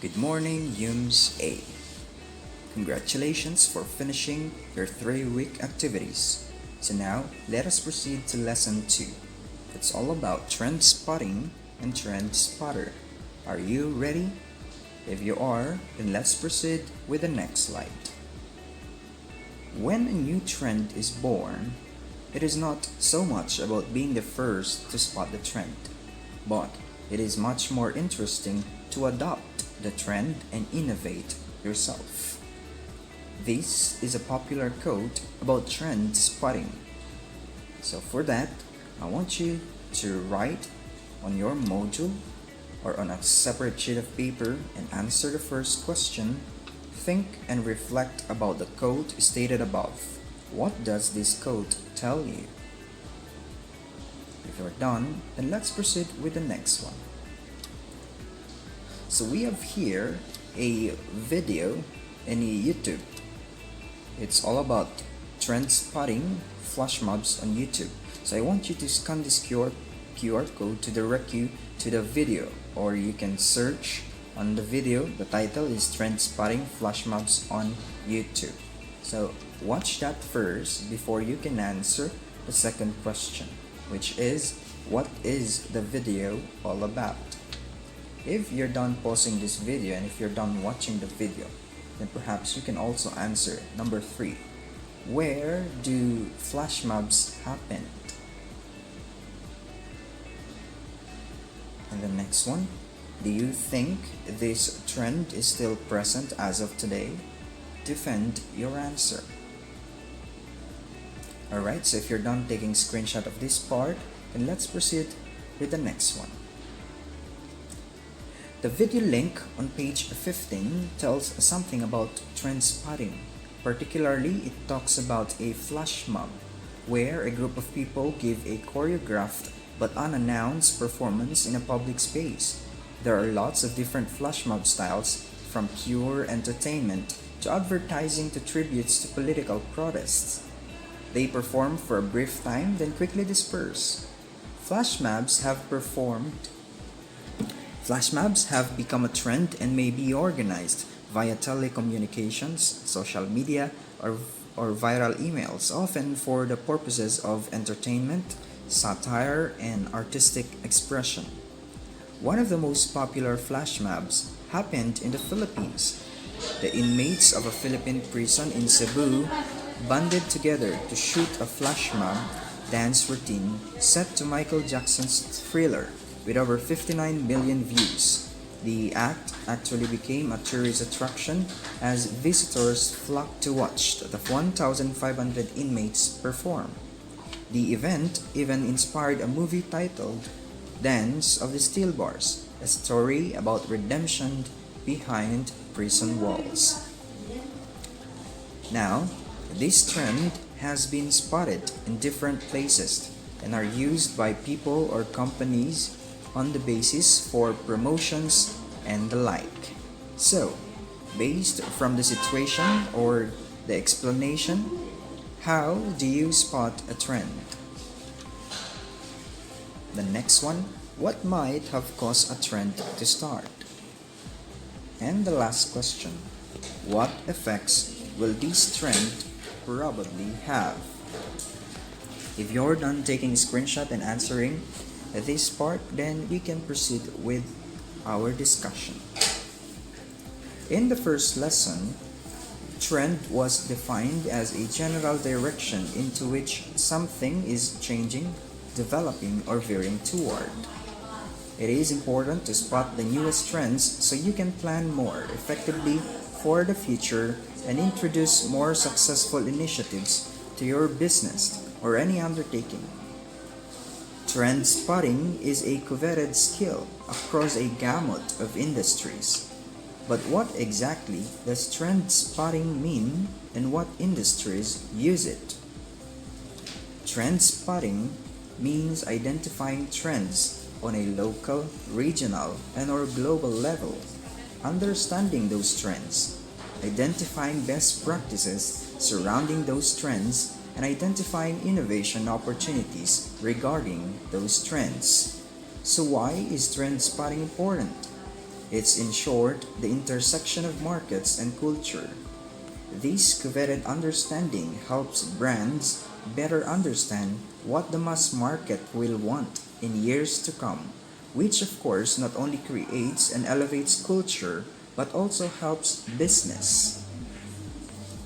Good morning, HUMSS A. Congratulations for finishing your 3-week activities. So now, let us proceed to lesson 2. It's all about trend spotting and trend spotter. Are you ready? If you are, then let's proceed with the next slide. When a new trend is born, it is not so much about being the first to spot the trend, but it is much more interesting to adopt the trend and innovate yourself. This is a popular quote about trend spotting. So for that, I want you to write on your module or on a separate sheet of paper and answer the first question. Think and reflect about the quote stated above. What does this quote tell you? If you're done, then let's proceed with the next one. So we have here a video in YouTube. It's all about trend spotting flash mobs on YouTube. So I want you to scan this QR code to direct you to the video, or you can search on the video. The title is Trend Spotting Flash Mobs on YouTube. So watch that first before you can answer the second question, which is, what is the video all about? If you're done pausing this video and if you're done watching the video, then perhaps you can also answer number 3. Where do flash mobs happen? And the next one, do you think this trend is still present as of today? Defend your answer. Alright, so if you're done taking screenshot of this part, then let's proceed with the next one. The video link on page 15 tells something about trend spotting. Particularly, it talks about a flash mob, where a group of people give a choreographed but unannounced performance in a public space. There are lots of different flash mob styles, from pure entertainment to advertising to tributes to political protests. They perform for a brief time, then quickly disperse. Flash mobs have become a trend and may be organized via telecommunications, social media, or viral emails, often for the purposes of entertainment, satire, and artistic expression. One of the most popular flash mobs happened in the Philippines. The inmates of a Philippine prison in Cebu banded together to shoot a flash mob dance routine set to Michael Jackson's Thriller with over 59 million views. The act actually became a tourist attraction as visitors flocked to watch the 1,500 inmates perform. The event even inspired a movie titled Dance of the Steel Bars, a story about redemption behind prison walls. Now, this trend has been spotted in different places and are used by people or companies on the basis for promotions and the like. So, based from the situation or the explanation, how do you spot a trend? The next one, what might have caused a trend to start? And the last question, what effects will this trend probably have? If you're done taking a screenshot and answering this part, then we can proceed with our discussion. In the first lesson, trend was defined as a general direction into which something is changing, developing, or veering toward. It is important to spot the newest trends so you can plan more effectively for the future and introduce more successful initiatives to your business or any undertaking. Trend spotting is a coveted skill across a gamut of industries. But what exactly does trend spotting mean and what industries use it? Trend spotting means identifying trends on a local, regional, and/or global level, understanding those trends, identifying best practices surrounding those trends, and identifying innovation opportunities regarding those trends. So why is trend spotting important? It's, in short, the intersection of markets and culture. This coveted understanding helps brands better understand what the mass market will want in years to come, which of course not only creates and elevates culture but also helps business.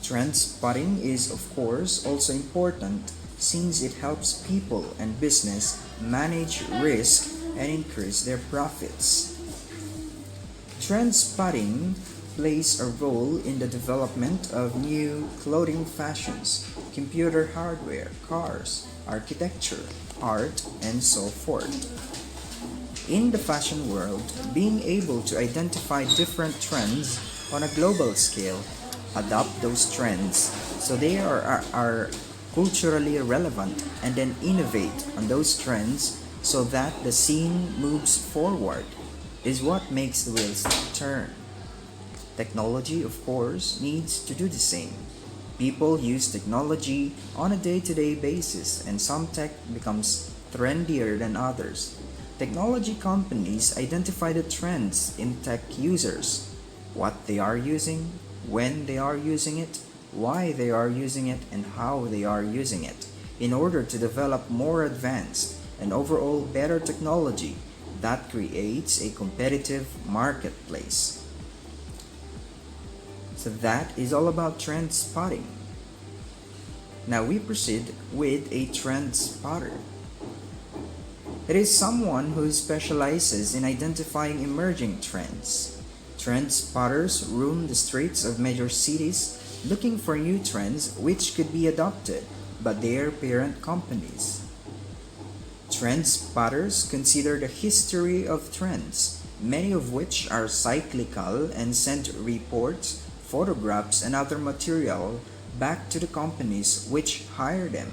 Trend spotting is of course also important since it helps people and business manage risk and increase their profits. Trend spotting plays a role in the development of new clothing fashions, computer hardware, cars, architecture, art, and so forth. In the fashion world, being able to identify different trends on a global scale, adopt those trends so they are culturally relevant, and then innovate on those trends so that the scene moves forward is what makes the wheels turn. Technology, of course, needs to do the same. People use technology on a day-to-day basis, and some tech becomes trendier than others. Technology companies identify the trends in tech users, what they are using, when they are using it, why they are using it, and how they are using it, in order to develop more advanced and overall better technology that creates a competitive marketplace. So that is all about trend spotting. Now we proceed with a trend spotter. It is someone who specializes in identifying emerging trends. Trend spotters roam the streets of major cities looking for new trends which could be adopted by their parent companies. Trend spotters consider the history of trends, many of which are cyclical, and send reports, photographs, and other material back to the companies which hire them.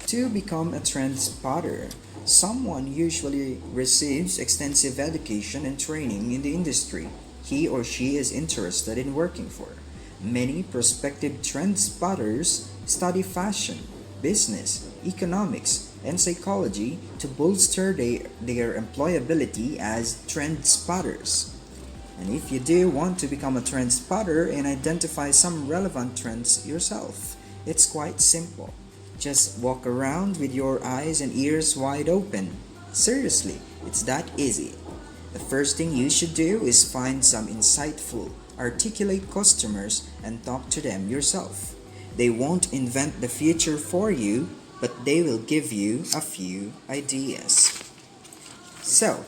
To become a trend spotter, someone usually receives extensive education and training in the industry he or she is interested in working for. Many prospective trend spotters study fashion, business, economics, and psychology to bolster their employability as trend spotters. And if you do want to become a trend spotter and identify some relevant trends yourself, it's quite simple. Just walk around with your eyes and ears wide open. Seriously, it's that easy. The first thing you should do is find some insightful, articulate customers and talk to them yourself. They won't invent the future for you, but they will give you a few ideas. So,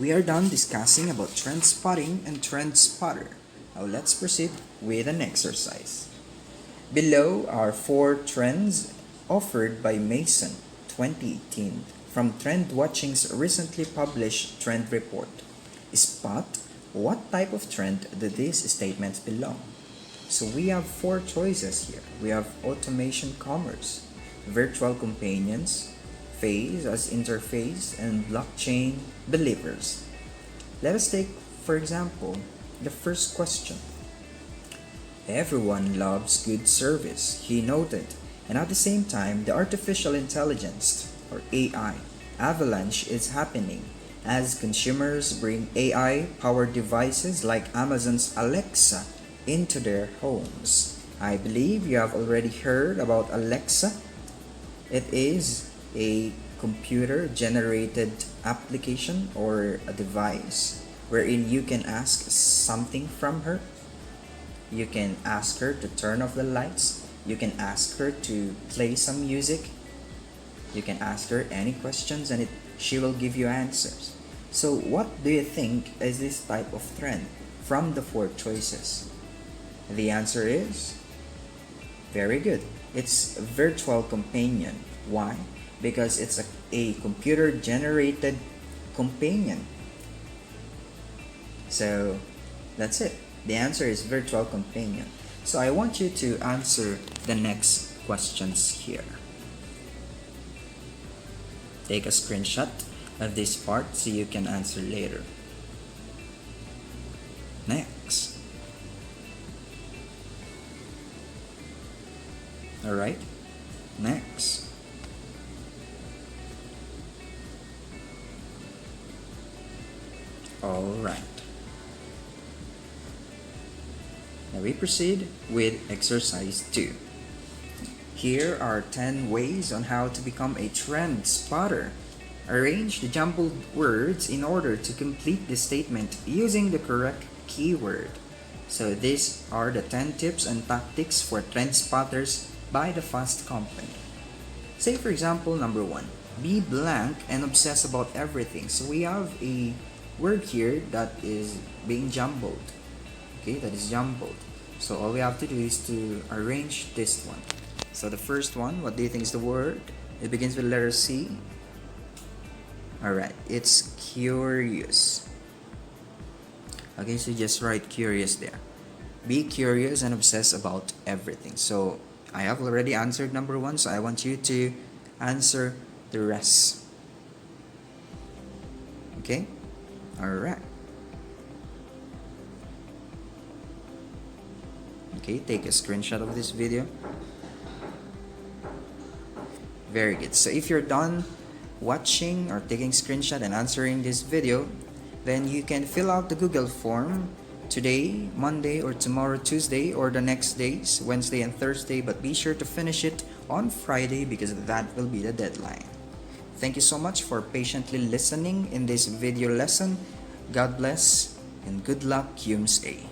we are done discussing about trend spotting and trend spotter. Now let's proceed with an exercise. Below are 4 trends offered by Mason 2018 from TrendWatching's recently published trend report. Spot what type of trend do these statements belong? So we have 4 choices here. We have automation commerce, virtual companions, phase as interface, and blockchain believers. Let us take, for example, the first question. Everyone loves good service, he noted, and at the same time, the artificial intelligence, or AI, avalanche is happening as consumers bring AI-powered devices like Amazon's Alexa into their homes. I believe you have already heard about Alexa. It is a computer-generated application or a device wherein you can ask something from her. You can ask her to turn off the lights. You can ask her to play some music. You can ask her any questions and she will give you answers. So what do you think is this type of trend from the 4 choices? The answer is very good. It's a virtual companion. Why? Because it's a computer-generated companion. So that's it. The answer is virtual companion. So I want you to answer the next questions here. Take a screenshot of this part so you can answer later. Next. Alright, next. Alright. Now we proceed with exercise 2. Here are 10 ways on how to become a trend spotter. Arrange the jumbled words in order to complete the statement using the correct keyword. So these are the 10 tips and tactics for trend spotters by the Fast Company. Say for example, number 1, be blank and obsess about everything. So we have a word here that is being jumbled. Okay, that is jumbled. So all we have to do is to arrange this one. So the first one, what do you think is the word? It begins with letter C. Alright, it's curious. Okay, so just write curious there. Be curious and obsess about everything. So I have already answered number 1, so I want you to answer the rest. Okay? Alright. Okay, take a screenshot of this video. Very good. So if you're done watching or taking screenshot and answering this video, then you can fill out the Google form today, Monday, or tomorrow, Tuesday, or the next days, Wednesday and Thursday, but be sure to finish it on Friday because that will be the deadline. Thank you so much for patiently listening in this video lesson. God bless and good luck, HUMSS A.